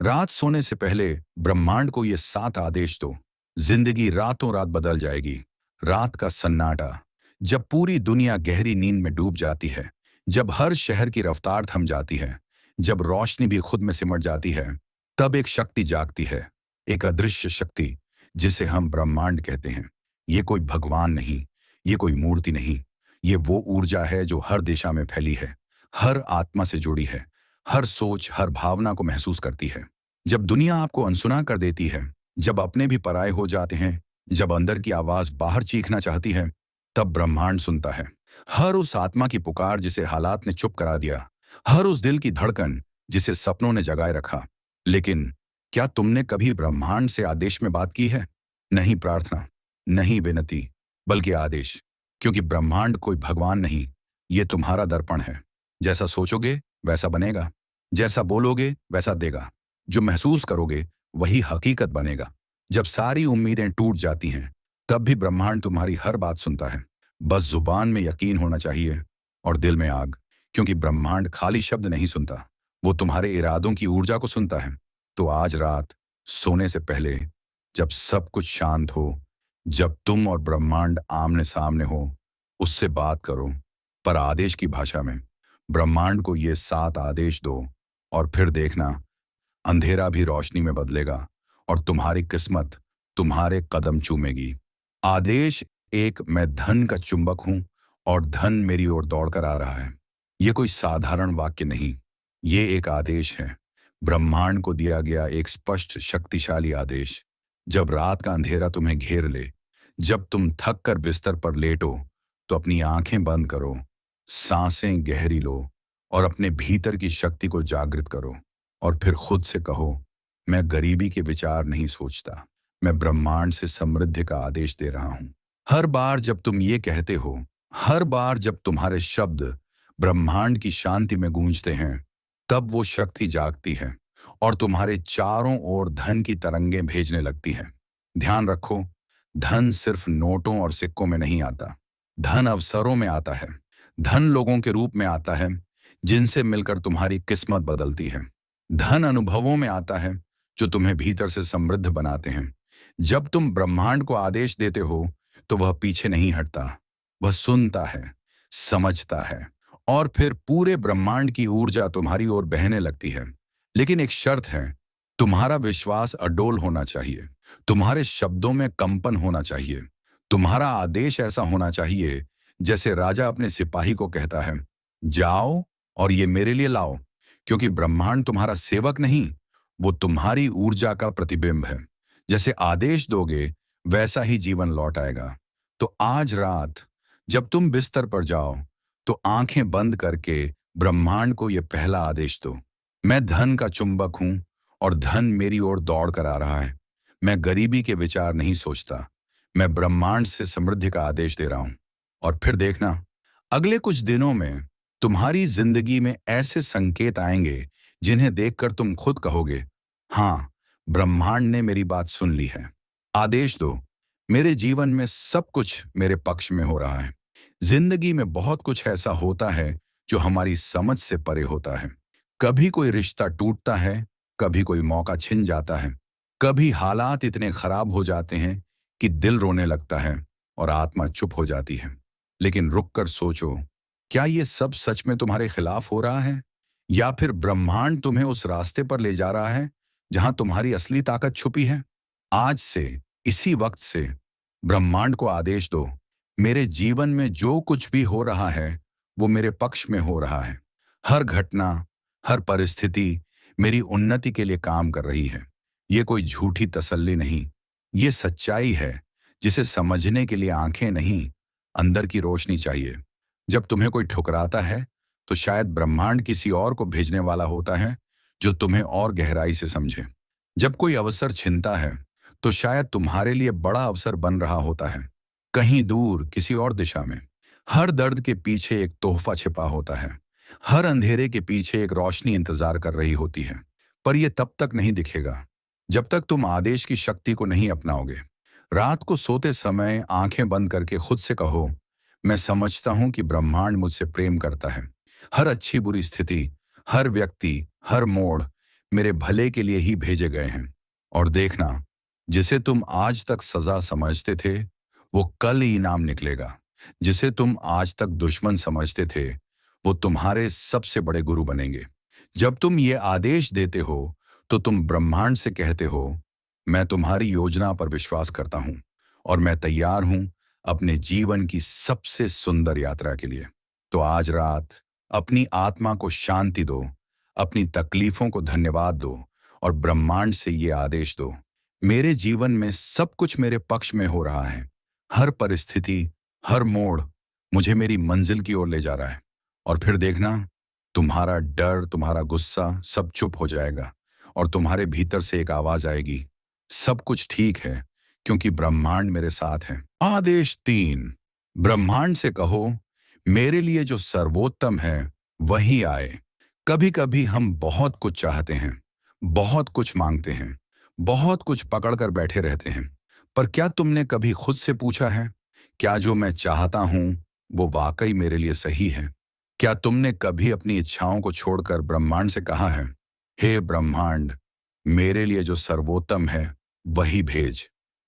रात सोने से पहले ब्रह्मांड को ये 7 आदेश दो। जिंदगी रातों रात बदल जाएगी। रात का सन्नाटा, जब पूरी दुनिया गहरी नींद में डूब जाती है, जब हर शहर की रफ्तार थम जाती है, जब रोशनी भी खुद में सिमट जाती है, तब एक शक्ति जागती है। एक अदृश्य शक्ति, जिसे हम ब्रह्मांड कहते हैं। ये कोई भगवान नहीं, ये कोई मूर्ति नहीं, ये वो ऊर्जा है जो हर दिशा में फैली है, हर आत्मा से जुड़ी है, हर सोच, हर भावना को महसूस करती है। जब दुनिया आपको अनसुना कर देती है, जब अपने भी पराये हो जाते हैं, जब अंदर की आवाज बाहर चीखना चाहती है, तब ब्रह्मांड सुनता है। हर उस आत्मा की पुकार जिसे हालात ने चुप करा दिया, हर उस दिल की धड़कन जिसे सपनों ने जगाए रखा। लेकिन क्या तुमने कभी ब्रह्मांड से आदेश में बात की है? नहीं प्रार्थना, नहीं विनती, बल्कि आदेश। क्योंकि ब्रह्मांड कोई भगवान नहीं, ये तुम्हारा दर्पण है। जैसा सोचोगे वैसा बनेगा, जैसा बोलोगे वैसा देगा, जो महसूस करोगे वही हकीकत बनेगा। जब सारी उम्मीदें टूट जाती हैं, तब भी ब्रह्मांड तुम्हारी हर बात सुनता है। बस जुबान में यकीन होना चाहिए और दिल में आग। क्योंकि ब्रह्मांड खाली शब्द नहीं सुनता, वो तुम्हारे इरादों की ऊर्जा को सुनता है। तो आज रात सोने से पहले, जब सब कुछ शांत हो, जब तुम और ब्रह्मांड आमने सामने हो, उससे बात करो, पर आदेश की भाषा में। ब्रह्मांड को ये 7 आदेश दो, और फिर देखना, अंधेरा भी रोशनी में बदलेगा और तुम्हारी किस्मत तुम्हारे कदम चूमेगी। आदेश एक, मैं धन का चुंबक हूं और धन मेरी ओर दौड़कर आ रहा है। ये कोई साधारण वाक्य नहीं, ये एक आदेश है, ब्रह्मांड को दिया गया एक स्पष्ट शक्तिशाली आदेश। जब रात का अंधेरा तुम्हें घेर ले, जब तुम थक कर बिस्तर पर लेटो, तो अपनी आंखें बंद करो, सांसें गहरी लो और अपने भीतर की शक्ति को जागृत करो। और फिर खुद से कहो, मैं गरीबी के विचार नहीं सोचता, मैं ब्रह्मांड से समृद्धि का आदेश दे रहा हूं। हर बार जब तुम ये कहते हो, हर बार जब तुम्हारे शब्द ब्रह्मांड की शांति में गूंजते हैं, तब वो शक्ति जागती है और तुम्हारे चारों ओर धन की तरंगें भेजने लगती हैं। ध्यान रखो, धन सिर्फ नोटों और सिक्कों में नहीं आता, धन अवसरों में आता है। धन लोगों के रूप में आता है, जिनसे मिलकर तुम्हारी किस्मत बदलती है। धन अनुभवों में आता है, जो तुम्हें भीतर से समृद्ध बनाते हैं। जब तुम ब्रह्मांड को आदेश देते हो, तो वह पीछे नहीं हटता, वह सुनता है, समझता है, और फिर पूरे ब्रह्मांड की ऊर्जा तुम्हारी ओर बहने लगती है। लेकिन एक शर्त है, तुम्हारा विश्वास अडोल होना चाहिए, तुम्हारे शब्दों में कंपन होना चाहिए, तुम्हारा आदेश ऐसा होना चाहिए जैसे राजा अपने सिपाही को कहता है, जाओ और ये मेरे लिए लाओ। क्योंकि ब्रह्मांड तुम्हारा सेवक नहीं, वो तुम्हारी ऊर्जा का प्रतिबिंब है। जैसे आदेश दोगे, वैसा ही जीवन लौट आएगा। तो आज रात जब तुम बिस्तर पर जाओ, तो आंखें बंद करके ब्रह्मांड को यह पहला आदेश दो, मैं धन का चुंबक हूं और धन मेरी ओर दौड़ कर आ रहा है। मैं गरीबी के विचार नहीं सोचता, मैं ब्रह्मांड से समृद्धि का आदेश दे रहा हूं। और फिर देखना, अगले कुछ दिनों में तुम्हारी जिंदगी में ऐसे संकेत आएंगे जिन्हें देखकर तुम खुद कहोगे, हाँ, ब्रह्मांड ने मेरी बात सुन ली है। आदेश दो, मेरे जीवन में सब कुछ मेरे पक्ष में हो रहा है। जिंदगी में बहुत कुछ ऐसा होता है जो हमारी समझ से परे होता है। कभी कोई रिश्ता टूटता है, कभी कोई मौका छिन जाता है, कभी हालात इतने खराब हो जाते हैं कि दिल रोने लगता है और आत्मा चुप हो जाती है। लेकिन रुक कर सोचो, क्या ये सब सच में तुम्हारे खिलाफ हो रहा है, या फिर ब्रह्मांड तुम्हें उस रास्ते पर ले जा रहा है जहां तुम्हारी असली ताकत छुपी है? आज से, इसी वक्त से ब्रह्मांड को आदेश दो, मेरे जीवन में जो कुछ भी हो रहा है वो मेरे पक्ष में हो रहा है। हर घटना, हर परिस्थिति मेरी उन्नति के लिए काम कर रही है। ये कोई झूठी तसल्ली नहीं, ये सच्चाई है जिसे समझने के लिए आंखें नहीं, अंदर की रोशनी चाहिए। जब तुम्हें कोई ठुकराता है, तो शायद ब्रह्मांड किसी और को भेजने वाला होता है जो तुम्हें और गहराई से समझे। जब कोई अवसर छिनता है, तो शायद तुम्हारे लिए बड़ा अवसर बन रहा होता है, कहीं दूर, किसी और दिशा में। हर दर्द के पीछे एक तोहफा छिपा होता है, हर अंधेरे के पीछे एक रोशनी इंतजार कर रही होती है। पर यह तब तक नहीं दिखेगा जब तक तुम आदेश की शक्ति को नहीं अपनाओगे। रात को सोते समय आंखें बंद करके खुद से कहो, मैं समझता हूं कि ब्रह्मांड मुझसे प्रेम करता है। हर अच्छी बुरी स्थिति, हर व्यक्ति, हर मोड़ मेरे भले के लिए ही भेजे गए हैं। और देखना, जिसे तुम आज तक सजा समझते थे, वो कल ही इनाम निकलेगा। जिसे तुम आज तक दुश्मन समझते थे, वो तुम्हारे सबसे बड़े गुरु बनेंगे। जब तुम ये आदेश देते हो, तो तुम ब्रह्मांड से कहते हो, मैं तुम्हारी योजना पर विश्वास करता हूं और मैं तैयार हूं अपने जीवन की सबसे सुंदर यात्रा के लिए। तो आज रात अपनी आत्मा को शांति दो, अपनी तकलीफों को धन्यवाद दो और ब्रह्मांड से ये आदेश दो, मेरे जीवन में सब कुछ मेरे पक्ष में हो रहा है। हर परिस्थिति, हर मोड़ मुझे मेरी मंजिल की ओर ले जा रहा है। और फिर देखना, तुम्हारा डर, तुम्हारा गुस्सा सब चुप हो जाएगा और तुम्हारे भीतर से एक आवाज आएगी, सब कुछ ठीक है क्योंकि ब्रह्मांड मेरे साथ है। आदेश 3, ब्रह्मांड से कहो, मेरे लिए जो सर्वोत्तम है वही आए। कभी कभी हम बहुत कुछ चाहते हैं, बहुत कुछ मांगते हैं, बहुत कुछ पकड़ कर बैठे रहते हैं, पर क्या तुमने कभी खुद से पूछा है, क्या जो मैं चाहता हूं वो वाकई मेरे लिए सही है? क्या तुमने कभी अपनी इच्छाओं को छोड़कर ब्रह्मांड से कहा है, हे ब्रह्मांड, मेरे लिए जो सर्वोत्तम है वही भेज?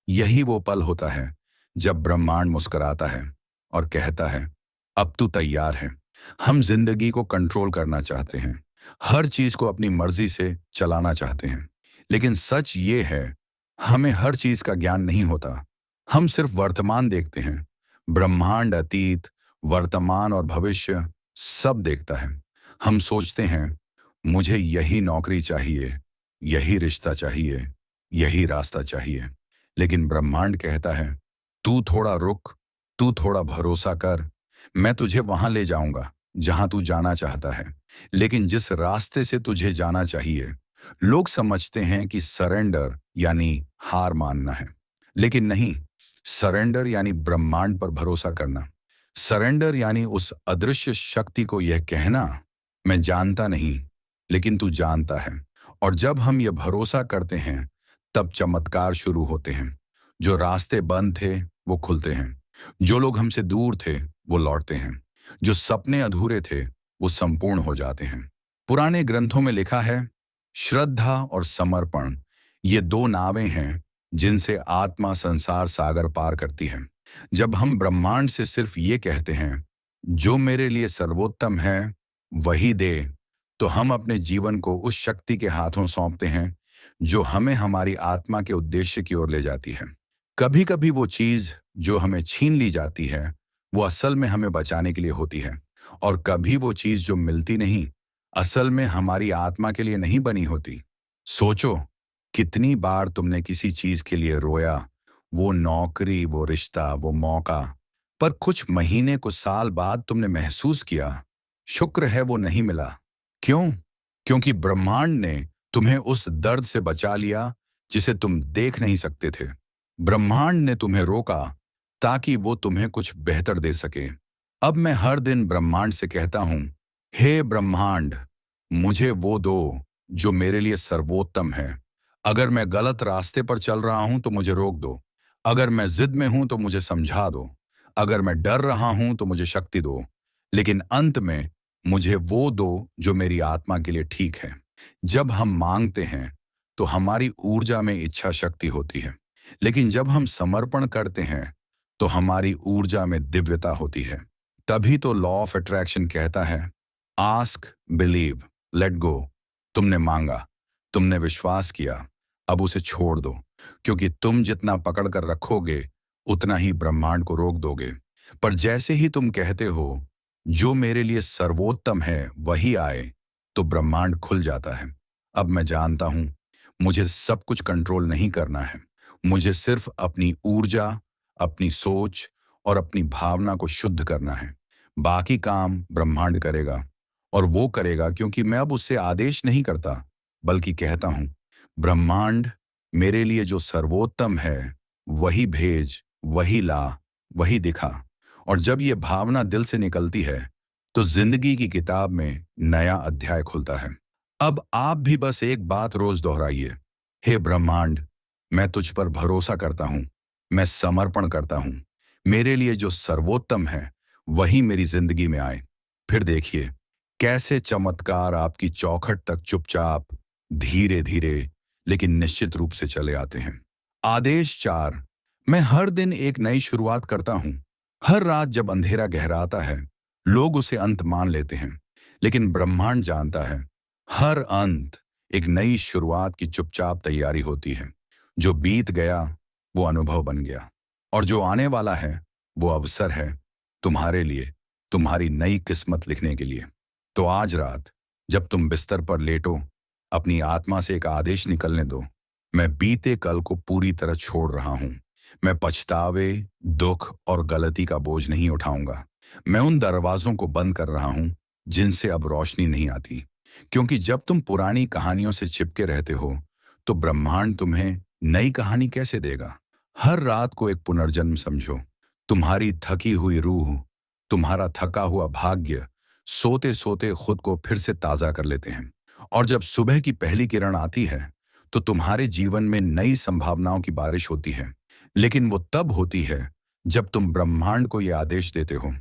यही वो पल होता है जब ब्रह्मांड मुस्कुराता है और कहता है, अब तू तैयार है। हम जिंदगी को कंट्रोल करना चाहते हैं, हर चीज को अपनी मर्जी से चलाना चाहते हैं, लेकिन सच ये है, हमें हर चीज का ज्ञान नहीं होता। हम सिर्फ वर्तमान देखते हैं। ब्रह्मांड अतीत, वर्तमान और भविष्य सब देखता है। हम सोचते हैं, मुझे यही नौकरी चाहिए, यही रिश्ता चाहिए, यही रास्ता चाहिए, लेकिन ब्रह्मांड कहता है, तू थोड़ा रुक, तू थोड़ा भरोसा कर, मैं तुझे वहां ले जाऊंगा जहां तू जाना चाहता है। लेकिन जिस रास्ते से तुझे जाना चाहिए, लोग समझते हैं कि सरेंडर यानी हार मानना है, लेकिन नहीं। सरेंडर यानी ब्रह्मांड पर भरोसा करना। सरेंडर यानी उस अदृश्य शक्ति को यह कहना, मैं जानता नहीं, लेकिन तू जानता है। और जब हम यह भरोसा करते हैं, तब चमत्कार शुरू होते हैं। जो रास्ते बंद थे वो खुलते हैं, जो लोग हमसे दूर थे वो लौटते हैं, जो सपने अधूरे थे वो संपूर्ण हो जाते हैं। पुराने ग्रंथों में लिखा है, श्रद्धा और समर्पण ये दो नावें हैं जिनसे आत्मा संसार सागर पार करती है। जब हम ब्रह्मांड से सिर्फ ये कहते हैं, जो मेरे लिए सर्वोत्तम है वही दे, तो हम अपने जीवन को उस शक्ति के हाथों सौंपते हैं जो हमें हमारी आत्मा के उद्देश्य की ओर ले जाती है। कभी कभी वो चीज जो हमें छीन ली जाती है, वो असल में हमें बचाने के लिए होती है। और कभी वो चीज जो मिलती नहीं, असल में हमारी आत्मा के लिए नहीं बनी होती। सोचो, कितनी बार तुमने किसी चीज के लिए रोया, वो नौकरी, वो रिश्ता, वो मौका, पर कुछ महीने, कुछ साल बाद तुमने महसूस किया, शुक्र है वो नहीं मिला। क्यों? क्योंकि ब्रह्मांड ने तुम्हें उस दर्द से बचा लिया जिसे तुम देख नहीं सकते थे। ब्रह्मांड ने तुम्हें रोका ताकि वो तुम्हें कुछ बेहतर दे सके। अब मैं हर दिन ब्रह्मांड से कहता हूं, हे ब्रह्मांड, मुझे वो दो जो मेरे लिए सर्वोत्तम है। अगर मैं गलत रास्ते पर चल रहा हूं तो मुझे रोक दो। अगर मैं जिद में हूं तो मुझे समझा दो। अगर मैं डर रहा हूं तो मुझे शक्ति दो। लेकिन अंत में मुझे वो दो जो मेरी आत्मा के लिए ठीक है। जब हम मांगते हैं तो हमारी ऊर्जा में इच्छा शक्ति होती है, लेकिन जब हम समर्पण करते हैं तो हमारी ऊर्जा में दिव्यता होती है। तभी तो लॉ ऑफ अट्रैक्शन कहता है, आस्क, बिलीव, लेट गो। तुमने मांगा, तुमने विश्वास किया, अब उसे छोड़ दो, क्योंकि तुम जितना पकड़ कर रखोगे उतना ही ब्रह्मांड को रोक दोगे। पर जैसे ही तुम कहते हो, जो मेरे लिए सर्वोत्तम है वही आए, तो ब्रह्मांड खुल जाता है। अब मैं जानता हूं, मुझे सब कुछ कंट्रोल नहीं करना है। मुझे सिर्फ अपनी ऊर्जा, अपनी सोच और अपनी भावना को शुद्ध करना है। बाकी काम ब्रह्मांड करेगा। और वो करेगा क्योंकि मैं अब उससे आदेश नहीं करता, बल्कि कहता हूं, ब्रह्मांड, मेरे लिए जो सर्वोत्तम है वही भेज, वही ला, वही दिखा। और जब ये भावना दिल से निकलती है, तो जिंदगी की किताब में नया अध्याय खुलता है। अब आप भी बस एक बात रोज दोहराइए, हे ब्रह्मांड, मैं तुझ पर भरोसा करता हूं, मैं समर्पण करता हूं। मेरे लिए जो सर्वोत्तम है वही मेरी जिंदगी में आए। फिर देखिए कैसे चमत्कार आपकी चौखट तक चुपचाप धीरे धीरे लेकिन निश्चित रूप से चले आते हैं। आदेश 4। मैं हर दिन एक नई शुरुआत करता हूं। हर रात जब अंधेरा गहराता है, लोग उसे अंत मान लेते हैं, लेकिन ब्रह्मांड जानता है हर अंत एक नई शुरुआत की चुपचाप तैयारी होती है। जो बीत गया वो अनुभव बन गया, और जो आने वाला है वो अवसर है तुम्हारे लिए, तुम्हारी नई किस्मत लिखने के लिए। तो आज रात जब तुम बिस्तर पर लेटो, अपनी आत्मा से एक आदेश निकलने दो। मैं बीते कल को पूरी तरह छोड़ रहा हूं। मैं पछतावे, दुख और गलती का बोझ नहीं उठाऊंगा। मैं उन दरवाजों को बंद कर रहा हूं जिनसे अब रोशनी नहीं आती। क्योंकि जब तुम पुरानी कहानियों से चिपके रहते हो, तो ब्रह्मांड तुम्हें नई कहानी कैसे देगा? हर रात को एक पुनर्जन्म समझो। तुम्हारी थकी हुई रूह, तुम्हारा थका हुआ भाग्य सोते सोते खुद को फिर से ताजा कर लेते हैं। और जब सुबह की पहली किरण आती है, तो तुम्हारे जीवन में नई संभावनाओं की बारिश होती है। लेकिन वो तब होती है जब तुम ब्रह्मांड को यह आदेश देते हो,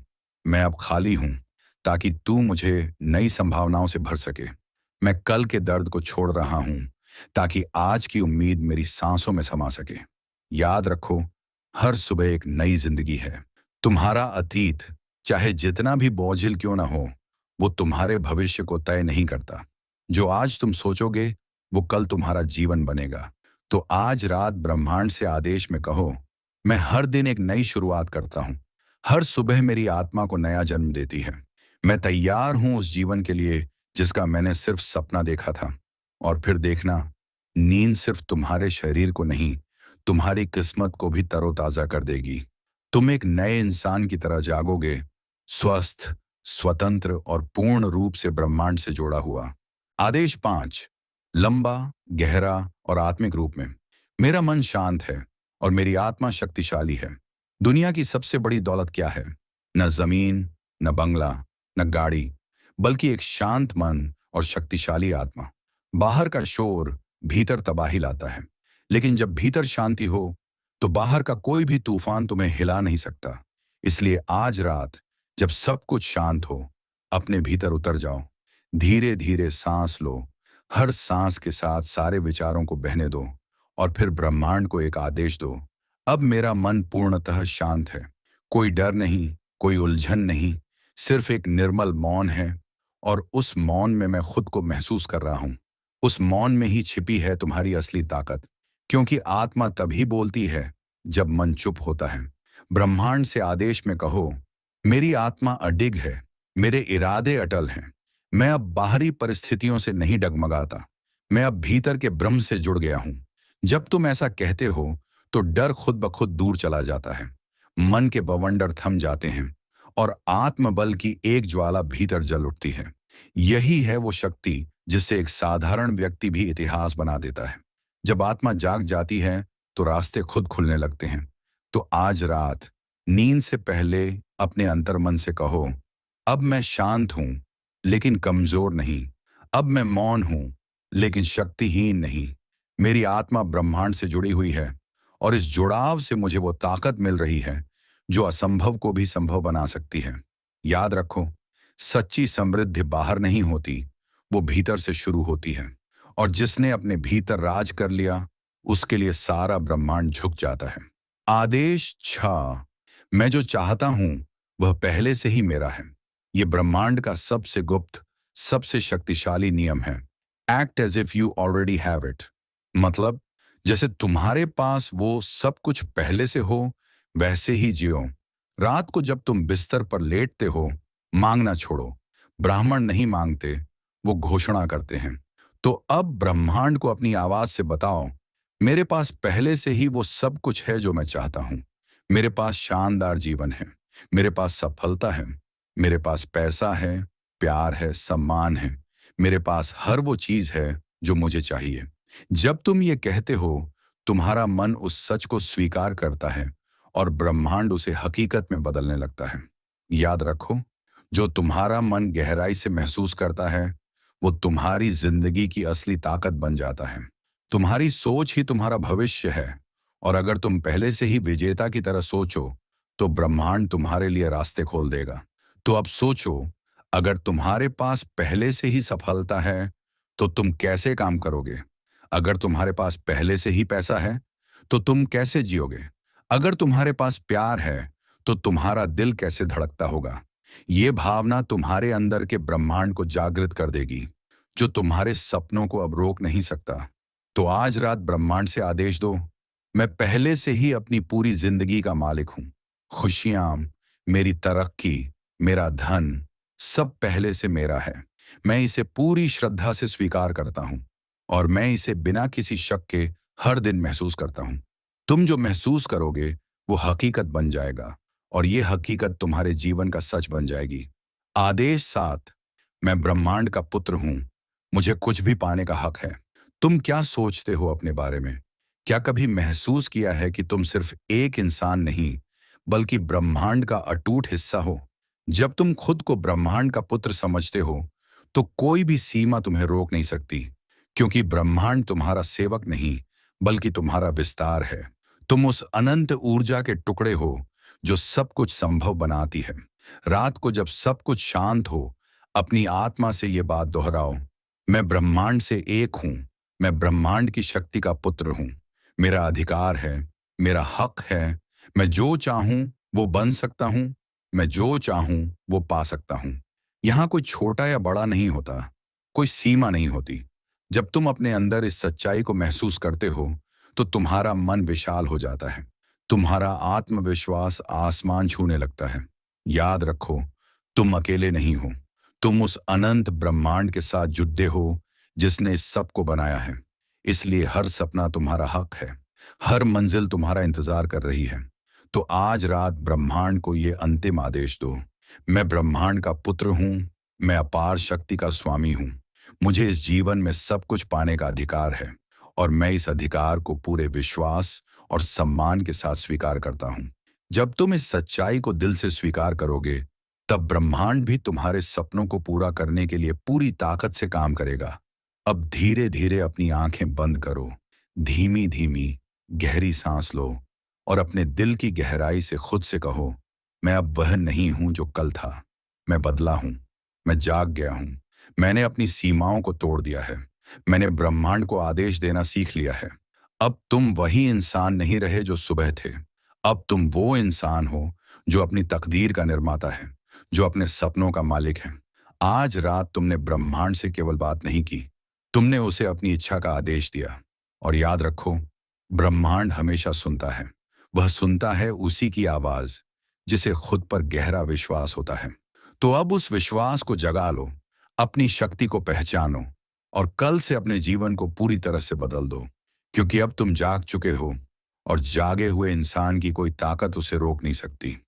मैं अब खाली हूं, ताकि तू मुझे नई संभावनाओं से भर सके। मैं कल के दर्द को छोड़ रहा हूं, ताकि आज की उम्मीद मेरी सांसों में समा सके। याद रखो, हर सुबह एक नई जिंदगी है। तुम्हारा अतीत चाहे जितना भी बोझिल क्यों ना हो, वो तुम्हारे भविष्य को तय नहीं करता। जो आज तुम सोचोगे वो कल तुम्हारा जीवन बनेगा। तो आज रात ब्रह्मांड से आदेश में कहो, मैं हर दिन एक नई शुरुआत करता हूं। हर सुबह मेरी आत्मा को नया जन्म देती है। मैं तैयार हूं उस जीवन के लिए जिसका मैंने सिर्फ सपना देखा था। और फिर देखना, नींद सिर्फ तुम्हारे शरीर को नहीं, तुम्हारी किस्मत को भी तरोताजा कर देगी। तुम एक नए इंसान की तरह जागोगे, स्वस्थ, स्वतंत्र और पूर्ण रूप से ब्रह्मांड से जोड़ा हुआ। आदेश 5। लंबा, गहरा और आत्मिक रूप में। मेरा मन शांत है और मेरी आत्मा शक्तिशाली है। दुनिया की सबसे बड़ी दौलत क्या है? न जमीन, न बंगला, न गाड़ी, बल्कि एक शांत मन और शक्तिशाली आत्मा। बाहर का शोर भीतर तबाही लाता है, लेकिन जब भीतर शांति हो, तो बाहर का कोई भी तूफान तुम्हें हिला नहीं सकता। इसलिए आज रात जब सब कुछ शांत हो, अपने भीतर उतर जाओ। धीरे धीरे सांस लो। हर सांस के साथ सारे विचारों को बहने दो, और फिर ब्रह्मांड को एक आदेश दो, अब मेरा मन पूर्णतः शांत है। कोई डर नहीं, कोई उलझन नहीं, सिर्फ एक निर्मल मौन है। और उस मौन में मैं खुद को महसूस कर रहा हूं। उस मौन में ही छिपी है तुम्हारी असली ताकत। क्योंकि आत्मा तभी बोलती है जब मन चुप होता है। ब्रह्मांड से आदेश में कहो, मेरी आत्मा अडिग है, मेरे इरादे अटल हैं। मैं अब बाहरी परिस्थितियों से नहीं डगमगाता, मैं अब भीतर के ब्रह्म से जुड़ गया हूं। जब तुम ऐसा कहते हो, तो डर खुद ब खुद दूर चला जाता है। मन के बवंडर थम जाते हैं, और आत्मबल की एक ज्वाला भीतर जल उठती है। यही है वो शक्ति जिससे एक साधारण व्यक्ति भी इतिहास बना देता है। जब आत्मा जाग जाती है, तो रास्ते खुद खुलने लगते हैं। तो आज रात नींद से पहले अपने अंतर्मन से कहो, अब मैं शांत हूं, लेकिन कमजोर नहीं। अब मैं मौन हूं, लेकिन शक्तिहीन नहीं। मेरी आत्मा ब्रह्मांड से जुड़ी हुई है, और इस जुड़ाव से मुझे वो ताकत मिल रही है जो असंभव को भी संभव बना सकती है। याद रखो, सच्ची समृद्धि बाहर नहीं होती, वो भीतर से शुरू होती है। और जिसने अपने भीतर राज कर लिया, उसके लिए सारा ब्रह्मांड झुक जाता है। आदेश 6। मैं जो चाहता हूं वह पहले से ही मेरा है। यह ब्रह्मांड का सबसे गुप्त, सबसे शक्तिशाली नियम है। Act as if you already have it. मतलब, जैसे तुम्हारे पास वो सब कुछ पहले से हो, वैसे ही जियो। रात को जब तुम बिस्तर पर लेटते हो, मांगना छोड़ो। ब्राह्मण नहीं मांगते, वो घोषणा करते हैं। तो अब ब्रह्मांड को अपनी आवाज से बताओ, मेरे पास पहले से ही वो सब कुछ है जो मैं चाहता हूं। मेरे पास शानदार जीवन है, मेरे पास सफलता है, मेरे पास पैसा है, प्यार है, सम्मान है। मेरे पास हर वो चीज है जो मुझे चाहिए। जब तुम ये कहते हो, तुम्हारा मन उस सच को स्वीकार करता है, और ब्रह्मांड उसे हकीकत में बदलने लगता है। याद रखो, जो तुम्हारा मन गहराई से महसूस करता है, वो तुम्हारी जिंदगी की असली ताकत बन जाता है। तुम्हारी सोच ही तुम्हारा भविष्य है, और अगर तुम पहले से ही विजेता की तरह सोचो, तो ब्रह्मांड तुम्हारे लिए रास्ते खोल देगा। तो अब सोचो, अगर तुम्हारे पास पहले से ही सफलता है, तो तुम कैसे काम करोगे? अगर तुम्हारे पास पहले से ही पैसा है, तो तुम कैसे जियोगे? अगर तुम्हारे पास प्यार है, तो तुम्हारा दिल कैसे धड़कता होगा? ये भावना तुम्हारे अंदर के ब्रह्मांड को जागृत कर देगी, जो तुम्हारे सपनों को अब रोक नहीं सकता। तो आज रात ब्रह्मांड से आदेश दो, मैं पहले से ही अपनी पूरी जिंदगी का मालिक हूं। खुशियां, मेरी तरक्की, मेरा धन, सब पहले से मेरा है। मैं इसे पूरी श्रद्धा से स्वीकार करता हूं और मैं इसे बिना किसी शक के हर दिन महसूस करता हूं। तुम जो महसूस करोगे वो हकीकत बन जाएगा और ये हकीकत तुम्हारे जीवन का सच बन जाएगी। आदेश 7। मैं ब्रह्मांड का पुत्र हूं। मुझे कुछ भी पाने का हक है। तुम क्या सोचते हो अपने बारे में? क्या कभी महसूस किया है कि तुम सिर्फ एक इंसान नहीं, बल्कि ब्रह्मांड का अटूट हिस्सा हो? जब तुम खुद को ब्रह्मांड का पुत्र समझते हो, तो कोई भी सीमा तुम्हें रोक नहीं सकती, क्योंकि ब्रह्मांड तुम्हारा सेवक नहीं, बल्कि तुम्हारा विस्तार है। तुम उस अनंत ऊर्जा के टुकड़े हो जो सब कुछ संभव बनाती है। रात को जब सब कुछ शांत हो, अपनी आत्मा से ये बात दोहराओ, मैं ब्रह्मांड से एक हूं। मैं ब्रह्मांड की शक्ति का पुत्र हूं। मेरा अधिकार है, मेरा हक है। मैं जो चाहूं वो बन सकता हूं। मैं जो चाहूं वो पा सकता हूं। यहां कोई छोटा या बड़ा नहीं होता, कोई सीमा नहीं होती। जब तुम अपने अंदर इस सच्चाई को महसूस करते हो, तो तुम्हारा मन विशाल हो जाता है। तुम्हारा आत्मविश्वास आसमान छूने लगता है। याद रखो, तुम अकेले नहीं हो। तुम उस अनंत ब्रह्मांड के साथ जुड़े हो, जिसने इस सब को बनाया है। इसलिए हर सपना तुम्हारा हक है। हर मंजिल तुम्हारा इंतजार कर रही है। तो आज रात ब्रह्मांड को ये अंतिम आदेश दो, मैं ब्रह्मांड का पुत्र हूं। मैं अपार शक्ति का स्वामी हूं। मुझे इस जीवन में सब कुछ पाने का अधिकार है और मैं इस अधिकार को पूरे विश्वास और सम्मान के साथ स्वीकार करता हूं। जब तुम इस सच्चाई को दिल से स्वीकार करोगे, तब ब्रह्मांड भी तुम्हारे सपनों को पूरा करने के लिए पूरी ताकत से काम करेगा। अब धीरे धीरे अपनी आंखें बंद करो। धीमी धीमी गहरी सांस लो और अपने दिल की गहराई से खुद से कहो, मैं अब वह नहीं हूं जो कल था। मैं बदला हूं। मैं जाग गया हूं। मैंने अपनी सीमाओं को तोड़ दिया है। मैंने ब्रह्मांड को आदेश देना सीख लिया है। अब तुम वही इंसान नहीं रहे जो सुबह थे। अब तुम वो इंसान हो जो अपनी तकदीर का निर्माता है, जो अपने सपनों का मालिक है। आज रात तुमने ब्रह्मांड से केवल बात नहीं की, तुमने उसे अपनी इच्छा का आदेश दिया। और याद रखो, ब्रह्मांड हमेशा सुनता है। वह सुनता है उसी की आवाज जिसे खुद पर गहरा विश्वास होता है। तो अब उस विश्वास को जगा लो, अपनी शक्ति को पहचानो और कल से अपने जीवन को पूरी तरह से बदल दो, क्योंकि अब तुम जाग चुके हो और जागे हुए इंसान की कोई ताकत उसे रोक नहीं सकती।